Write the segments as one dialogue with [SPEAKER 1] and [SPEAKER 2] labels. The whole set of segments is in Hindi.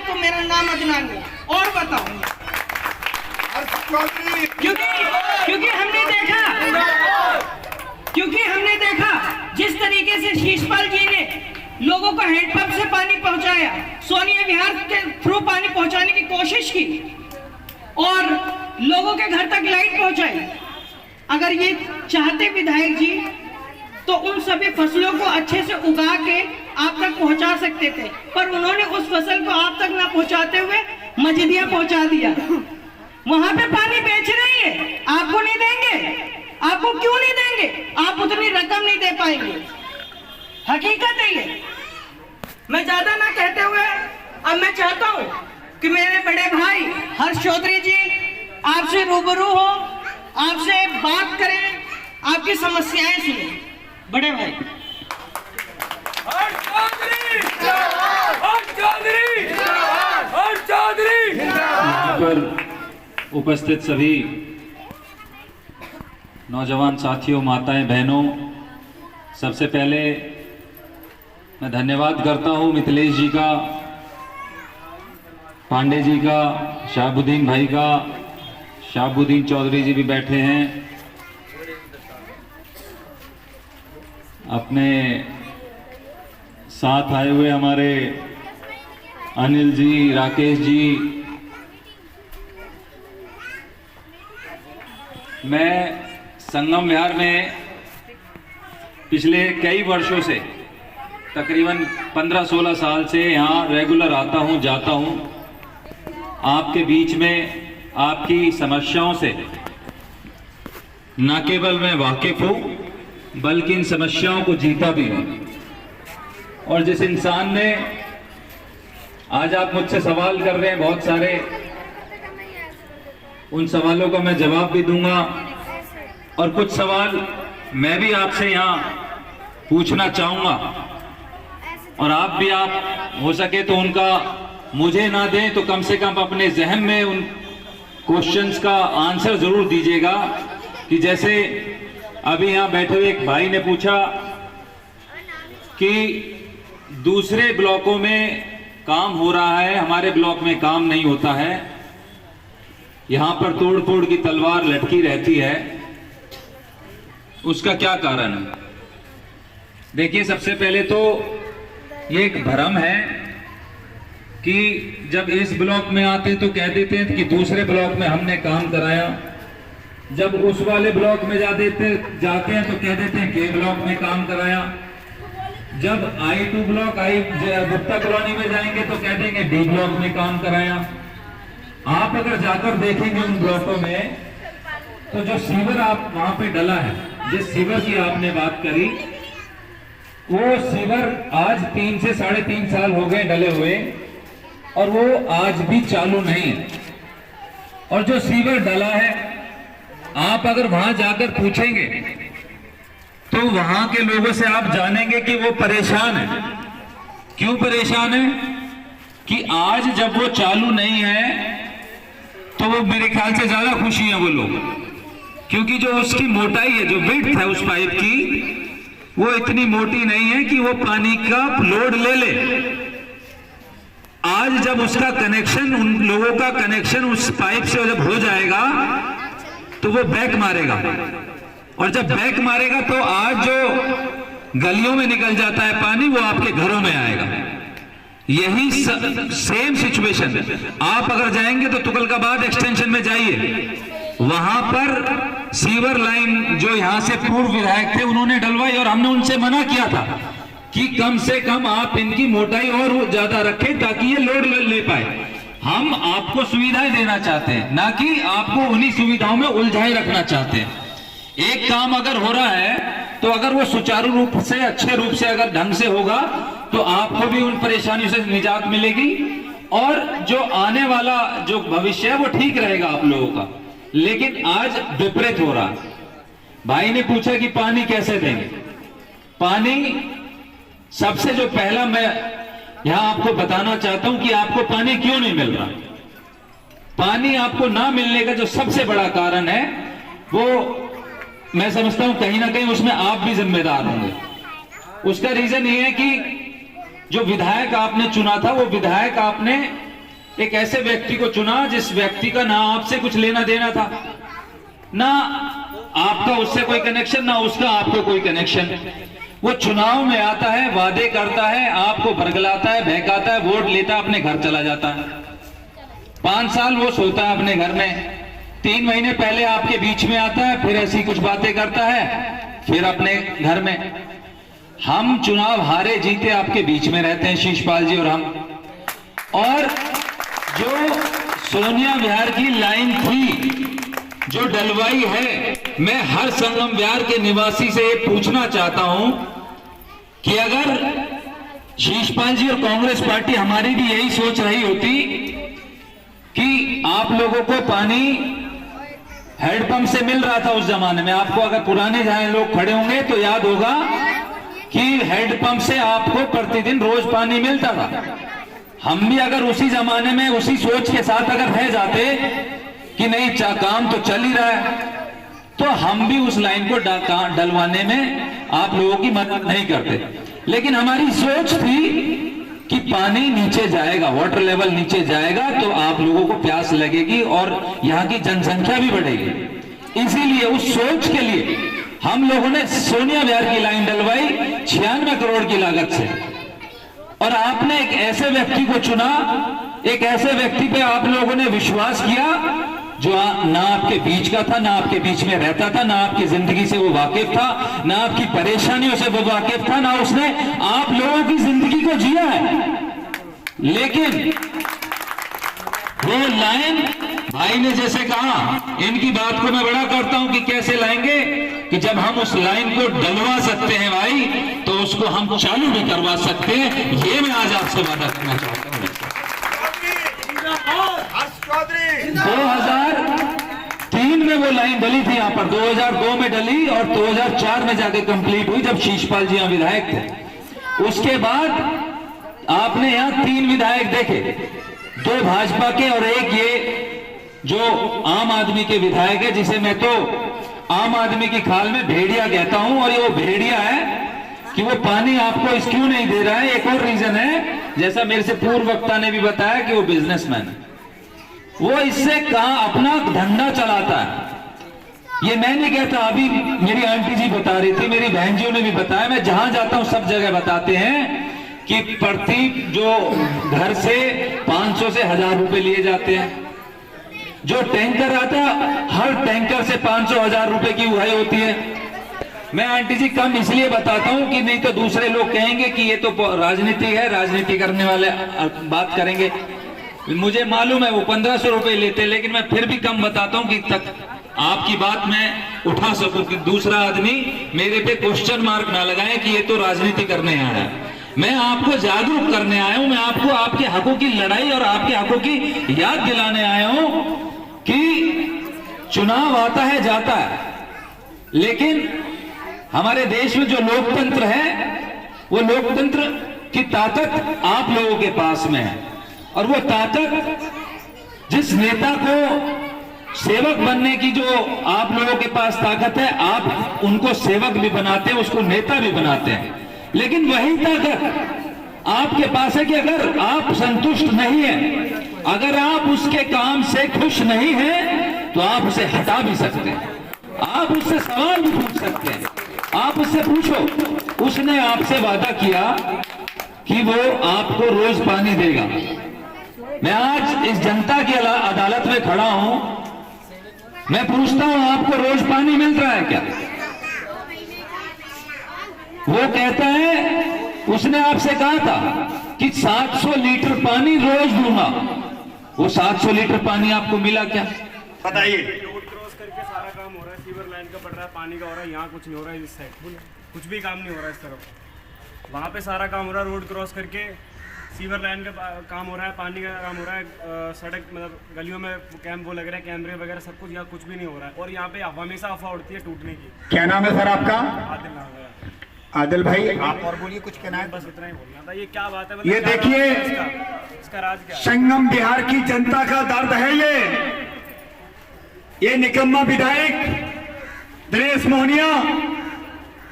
[SPEAKER 1] तो मेरा नाम अदनान है। और बताओ, क्योंकि हमने देखा जिस तरीके से शीशपाल जी ने लोगों को हैंडपंप से पानी पहुंचाया, सोनिया विहार के थ्रू पानी पहुंचाने की कोशिश की और लोगों के घर तक लाइट पहुंचाई। अगर ये चाहते विधायक जी तो उन सभी फसलों को अच्छे से उगा के आप तक पहुंचा सकते थे, पर उन्होंने उस फसल को आप तक ना पहुंचाते हुए मस्जिदिया पहुंचा दिया। वहां पे पानी बेच रही है, आपको नहीं देंगे। आपको क्यों नहीं देंगे? आप उतनी रकम नहीं दे पाएंगे। हकीकत है ये। मैं ज्यादा ना कहते हुए अब मैं चाहता हूं कि मेरे बड़े भाई हर्ष चौधरी जी आपसे रूबरू हो, आपसे बात करें, आपकी समस्याएं सुने। बड़े भाई
[SPEAKER 2] यहाँ पर उपस्थित सभी नौजवान साथियों, माताएं, बहनों, सबसे पहले मैं धन्यवाद करता हूं मिथिलेश जी का, पांडे जी का, शहाबुद्दीन भाई का। शहाबुद्दीन चौधरी जी भी बैठे हैं, अपने साथ आए हुए हमारे अनिल जी, राकेश जी। मैं संगम विहार में पिछले कई वर्षों से तकरीबन 15-16 साल से यहाँ रेगुलर आता हूँ, जाता हूँ। आपके बीच में आपकी समस्याओं से न केवल मैं वाकिफ हूँ बल्कि इन समस्याओं को जीता भी हूँ। और जिस इंसान ने आज आप मुझसे सवाल कर रहे हैं बहुत सारे, उन सवालों का मैं जवाब भी दूंगा और कुछ सवाल मैं भी आपसे यहाँ पूछना चाहूंगा और आप भी, आप हो सके तो उनका मुझे ना दें तो कम से कम अपने जहन में उन क्वेश्चंस का आंसर जरूर दीजिएगा। कि जैसे अभी यहाँ बैठे हुए एक भाई ने पूछा कि दूसरे ब्लॉकों में काम हो रहा है, हमारे ब्लॉक में काम नहीं होता है, यहाँ पर तोड़ फोड़ की तलवार लटकी रहती है, उसका क्या कारण है? देखिए, सबसे पहले तो ये एक भ्रम है कि जब इस ब्लॉक में आते तो कह देते हैं कि दूसरे ब्लॉक में हमने काम कराया, जब उस वाले ब्लॉक में जाते हैं तो कह देते हैं के ब्लॉक में काम कराया, जब I2 ब्लॉक गुप्ता कॉलोनी में जाएंगे तो कह देंगे डी ब्लॉक में काम कराया। आप अगर जाकर देखेंगे उन ब्लॉकों में तो जो सीवर आप वहां पे डला है, जिस सीवर की आपने बात करी, वो सीवर आज 3 से 3.5 साल हो गए डले हुए और वो आज भी चालू नहीं है। और जो सीवर डला है, आप अगर वहां जाकर पूछेंगे तो वहां के लोगों से आप जानेंगे कि वो परेशान है। क्यों परेशान है? कि आज जब वो चालू नहीं है तो वो मेरे ख्याल से ज्यादा खुशी है वो लोग, क्योंकि जो उसकी मोटाई है, जो विड्थ है उस पाइप की, वो इतनी मोटी नहीं है कि वो पानी का लोड ले ले। आज जब उसका कनेक्शन, उन लोगों का कनेक्शन उस पाइप से जब हो जाएगा तो वो बैक मारेगा, और जब बैक मारेगा तो आज जो गलियों में निकल जाता है पानी वो आपके घरों में आएगा। यही सेम सिचुएशन आप अगर जाएंगे तो तुगलकाबाद एक्सटेंशन में जाइए, वहां पर सीवर लाइन जो यहां से पूर्व विधायक थे उन्होंने डलवाई और हमने उनसे मना किया था कि कम से कम आप इनकी मोटाई और ज्यादा रखें ताकि ये लोड ले पाए। हम आपको सुविधाएं देना चाहते हैं, ना कि आपको उन्हीं सुविधाओं में उलझाए रखना चाहते हैं। एक काम अगर हो रहा है तो अगर वो सुचारू रूप से, अच्छे रूप से, अगर ढंग से होगा तो आपको भी उन परेशानियों से निजात मिलेगी और जो आने वाला जो भविष्य है वो ठीक रहेगा आप लोगों का। लेकिन आज विपरीत हो रहा। भाई ने पूछा कि पानी कैसे देंगे। पानी सबसे जो पहला मैं यहां आपको बताना चाहता हूं कि आपको पानी क्यों नहीं मिल रहा। पानी आपको ना मिलने का जो सबसे बड़ा कारण है वो मैं समझता हूं कहीं ना कहीं उसमें आप भी जिम्मेदार होंगे। उसका रीजन ये है कि जो विधायक आपने चुना था वो विधायक आपने एक ऐसे व्यक्ति को चुना जिस व्यक्ति का ना आपसे कुछ लेना देना था, ना आपका उससे कोई कनेक्शन, ना उसका आपको कोई कनेक्शन। वो चुनाव में आता है, वादे करता है, आपको बरगलाता है, बहकाता है, वोट लेता है, अपने घर चला जाता है। 5 साल वो सोता है अपने घर में, 3 महीने पहले आपके बीच में आता है, फिर ऐसी कुछ बातें करता है, फिर अपने घर में। हम चुनाव हारे जीते आपके बीच में रहते हैं शीशपाल जी और हम। और जो सोनिया विहार की लाइन थी जो डलवाई है, मैं हर संगम विहार के निवासी से ये पूछना चाहता हूं कि अगर शीशपाल जी और कांग्रेस पार्टी हमारी भी यही सोच रही होती कि आप लोगों को पानी हैंडपंप से मिल रहा था उस जमाने में, आपको अगर पुराने जहां लोग खड़े होंगे तो याद होगा कि हैंडपंप से आपको प्रतिदिन रोज पानी मिलता था। हम भी अगर उसी जमाने में उसी सोच के साथ अगर रह जाते कि नहीं काम तो चल ही रहा है, तो हम भी उस लाइन को डलवाने में आप लोगों की मदद नहीं करते। लेकिन हमारी सोच थी कि पानी नीचे जाएगा, वाटर लेवल नीचे जाएगा तो आप लोगों को प्यास लगेगी और यहाँ की जनसंख्या भी बढ़ेगी। इसीलिए उस सोच के लिए हम लोगों ने सोनिया विहार की लाइन डलवाई 96 करोड़ की लागत से। और आपने एक ऐसे व्यक्ति को चुना, एक ऐसे व्यक्ति पे आप लोगों ने विश्वास किया जो ना आपके बीच का था, ना आपके बीच में रहता था, ना आपकी जिंदगी से वो वाकिफ था, ना आपकी परेशानियों से वो वाकिफ था, ना उसने आप लोगों की जिंदगी को जिया है। लेकिन वो लाइन भाई ने जैसे कहा, इनकी बात को मैं बड़ा करता हूं कि कैसे लाएंगे कि जब हम उस लाइन को डलवा सकते हैं भाई, तो उसको हम चालू भी करवा सकते हैं। ये मैं आज आपसे वादा करना चाहता हूं। 2003 में वो लाइन डली थी यहाँ पर, 2002 में डली और 2004 में जाके कंप्लीट हुई जब शीशपाल जी यहाँ विधायक थे। उसके बाद आपने यहाँ 3 विधायक देखे, 2 भाजपा के और एक ये जो आम आदमी के विधायक है, जिसे मैं तो आम आदमी की खाल में भेड़िया कहता हूं। और ये वो भेड़िया है कि वो पानी आपको इस क्यों नहीं दे रहा है। एक और रीजन है, जैसा मेरे से पूर्व वक्ता ने भी बताया कि वो बिजनेसमैन है, वो इससे कहां अपना धंधा चलाता है। ये मैं नहीं कहता, अभी मेरी आंटी जी बता रही थी, मेरी बहन जी ने भी बताया, मैं जहां जाता हूं सब जगह बताते हैं कि प्रति जो घर से 500 से 1000 रुपए लिए जाते हैं। जो टैंकर आता है, हर टैंकर से 500-1000 रुपए की उड़ाई होती है। मैं आंटी जी कम इसलिए बताता हूं कि नहीं तो दूसरे लोग कहेंगे कि ये तो राजनीति है, राजनीति करने वाले बात करेंगे। मुझे मालूम है वो 1500 रुपए लेते, लेकिन मैं फिर भी कम बताता हूं कि तक आपकी बात मैं उठा सकूं कि दूसरा आदमी मेरे पे क्वेश्चन मार्क ना लगाए कि ये तो राजनीति करने आया है। मैं आपको जागरूक करने आया हूं, मैं आपको आपके हकों की लड़ाई और आपके हकों की याद दिलाने आया हूं कि चुनाव आता है जाता है, लेकिन हमारे देश में जो लोकतंत्र है, वो लोकतंत्र की ताकत आप लोगों के पास में है। और वो ताकत जिस नेता को सेवक बनने की जो आप लोगों के पास ताकत है, आप उनको सेवक भी बनाते हैं, उसको नेता भी बनाते हैं। लेकिन वही ताकत आपके पास है कि अगर आप संतुष्ट नहीं है, अगर आप उसके काम से खुश नहीं हैं, तो आप उसे हटा भी सकते हैं, आप उससे सवाल भी पूछ सकते हैं। आप उससे पूछो, उसने आपसे वादा किया कि वो आपको रोज पानी देगा। मैं आज इस जनता की अदालत में खड़ा हूं, मैं पूछता हूं आपको रोज पानी मिल रहा है क्या? वो कहता है, उसने आपसे कहा था कि 700 लीटर पानी रोज दूंगा। वो 700 लीटर पानी आपको मिला क्या?
[SPEAKER 3] बताइए। रोड क्रॉस करके सारा काम हो रहा है, सीवर लाइन का पड़ रहा है, पानी का हो रहा है, यहाँ कुछ नहीं हो रहा है। इस साइड कुछ भी काम नहीं हो रहा है इस तरफ। वहाँ पे सारा काम हो रहा है, रोड क्रॉस करके सीवर लाइन का काम हो रहा है, पानी का काम हो रहा है, सड़क मतलब गलियों में कैंप वो लग रहा है, कैमरे वगैरह सब कुछ। यहाँ कुछ भी नहीं हो रहा है और यहाँ पे हमेशा अफवाह उड़ती है टूटने की।
[SPEAKER 4] क्या नाम है सर आपका?
[SPEAKER 3] आदिल नाम है।
[SPEAKER 4] आदिल भाई, आप और बोलिए, कुछ कहना है?
[SPEAKER 3] बस इतना ही बोलना था। ये क्या बात है?
[SPEAKER 4] ये देखिए,
[SPEAKER 3] इसका राज क्या है?
[SPEAKER 4] संगम बिहार की जनता का दर्द है ये निकम्मा विधायक दिनेश मोहनिया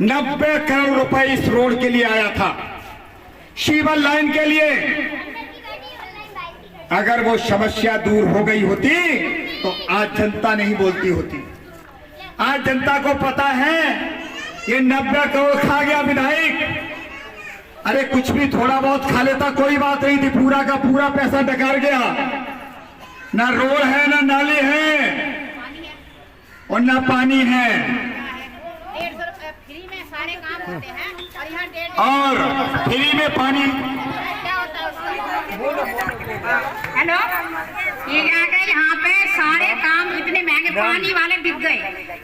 [SPEAKER 4] 90 करोड़ रुपए इस रोड के लिए आया था, सीवर लाइन के लिए। अगर वो समस्या दूर हो गई होती तो आज जनता नहीं बोलती होती। आज जनता को पता है ये 90 करोड़ खा गया विधायक। अरे कुछ भी थोड़ा बहुत खा लेता कोई बात नहीं थी, पूरा का पूरा पैसा डकार गया। ना रोड है, ना नाले हैं और ना पानी है।
[SPEAKER 5] 150 रुपए फ्री में सारे काम होते हैं और यहाँ 150
[SPEAKER 4] और फ्री में पानी।
[SPEAKER 5] क्या होता है उसका? हेलो, ये क्या है, यहाँ पे सारे काम इतने महंगे, पानी वाले बिक गए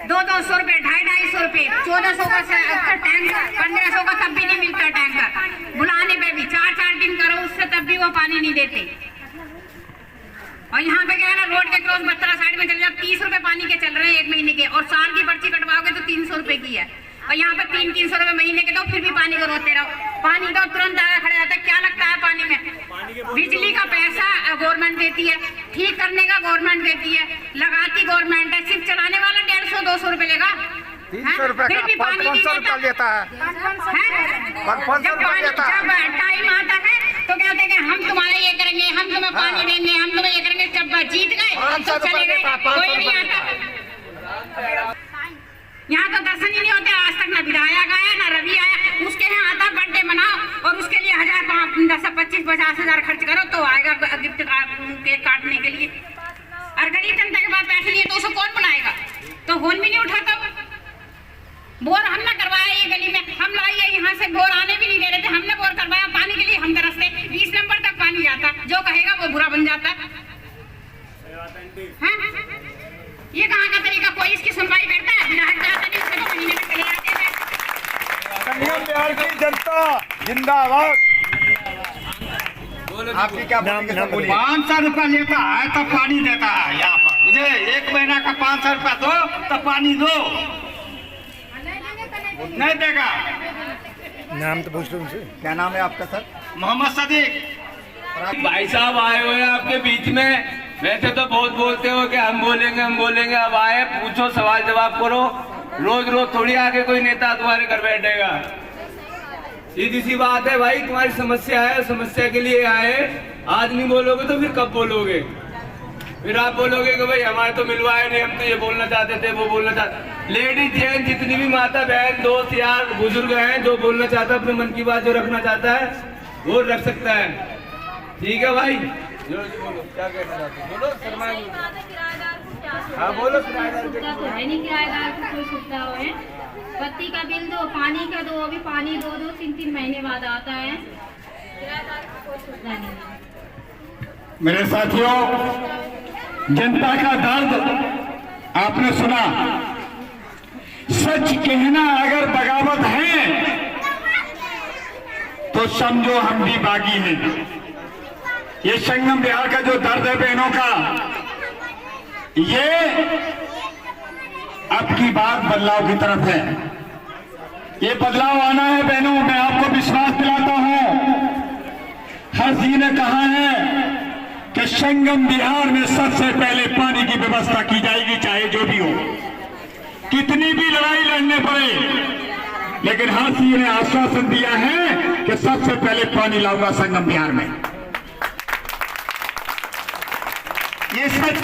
[SPEAKER 5] 200 रुपए, 250 रुपए, 1400 का टैंकर, 1500 का तब भी नहीं मिलता टैंकर। बुलाने पे भी 4-4 दिन करो उससे तब भी वो पानी नहीं देते। और यहाँ पे क्या है ना, रोड के क्रॉस बत्तरा साइड में चले जाओ, 30 रुपए पानी के चल रहे हैं 1 महीने के, और साल की पर्ची कटवाओगे तो 300 रुपए की है। और यहाँ पे 300 रुपए महीने के दो, फिर भी पानी को रोते रहो। पानी तो तुरंत आगे खड़े जाता है। क्या लगता है पानी में? बिजली का पैसा गवर्नमेंट देती है, ठीक करने का गवर्नमेंट देती है, लगाती गवर्नमेंट है, सिर्फ चलाने वाला 150-200 रुपए लेगा।
[SPEAKER 6] 300 रुपए का 500 रुपया लेता है।
[SPEAKER 5] जब टाइम आता है तो कहते हैं कि हम तुम्हारे ये करेंगे, हम तुम्हें पानी देंगे, हम तुम्हें ये करेंगे। जब जीत गए तो चले गए, कोई नहीं आता। यहाँ तो दर्शन ही नहीं होते आज तक, ना विधायक आया ना रवि आया। उसके यहाँ आता बर्थडे मनाओ और उसके लिए 1000, 10, 25, 50 हजार खर्च करो तो आएगा गिफ्ट केक काटने के लिए। और गरीब जनता के पास पैसे नहीं है तो उसे कौन बनाएगा? तो फोन भी नहीं उठाता। बोर हमने करवाया ये गली में, हम लाइए यहाँ से, बोर आने भी नहीं दे रहे थे, हमने बोर करवाया पानी के लिए। हम तरसते 20 नंबर तक पानी जाता, जो कहेगा वो बुरा बन जाता। ये कहाँ का तरीका? कोई इसकी सुनवाई करता है? विधायक जाता नहीं, उसके 2 महीने में चले जाते हैं।
[SPEAKER 6] बिहार की जनता जिंदाबाद। आपकी क्या बोलिए?
[SPEAKER 4] 500 रुपया लेता है तब पानी देता है यहाँ पर। मुझे 1 महीना का 500 रुपया दो तब पानी दो, नहीं देगा।
[SPEAKER 6] नाम तो पूछ लो उनसे।
[SPEAKER 4] क्या नाम है आपका सर? मोहम्मद सदीक।
[SPEAKER 7] भाई साहब आए हुए हैं आपके बीच में। वैसे तो बहुत बोलते हो कि हम बोलेंगे, अब आए, पूछो, सवाल जवाब करो। रोज रोज थोड़ी आके कोई नेता तुम्हारे घर बैठेगा। सीधी सी बात है भाई, तुम्हारी समस्या है, समस्या के लिए आए। आज नहीं बोलोगे तो फिर कब बोलोगे? फिर आप बोलोगे कि भाई हमारे तो मिलवाए नहीं, हम तो ये बोलना चाहते थे, वो बोलना चाहते। लेडीज जेंट्स जितनी भी माता बहन दोस्त यार बुजुर्ग हैं, जो बोलना चाहता है अपने मन की बात, जो रखना चाहता है वो रख सकता है। ठीक है भाई, बोलो क्या कहना चाहते हो? बोलो शर्मा। हाँ बोलो। किराएदार
[SPEAKER 8] तो है नहीं, किराएदार की कोई सुविधा है? बत्ती का बिल दो, पानी का दो, अभी पानी 2-3 महीने बाद आता है। किराएदार की कोई सुविधा नहीं है।
[SPEAKER 4] मेरे साथियों, जनता का दर्द आपने सुना। सच कहना अगर बगावत है तो समझो हम भी बागी हैं। ये संगम बिहार का जो दर्द है बहनों का, ये अब की बात बदलाव की तरफ है। ये बदलाव आना है बहनों, मैं आपको विश्वास दिलाता हूं। हर जी ने कहा है कि संगम बिहार में सबसे पहले पानी की व्यवस्था की जाएगी, चाहे जो भी हो, कितनी भी लड़ाई लड़ने पड़े। लेकिन हर जी ने आश्वासन दिया है कि सबसे पहले पानी लाऊंगा संगम बिहार में। ये सच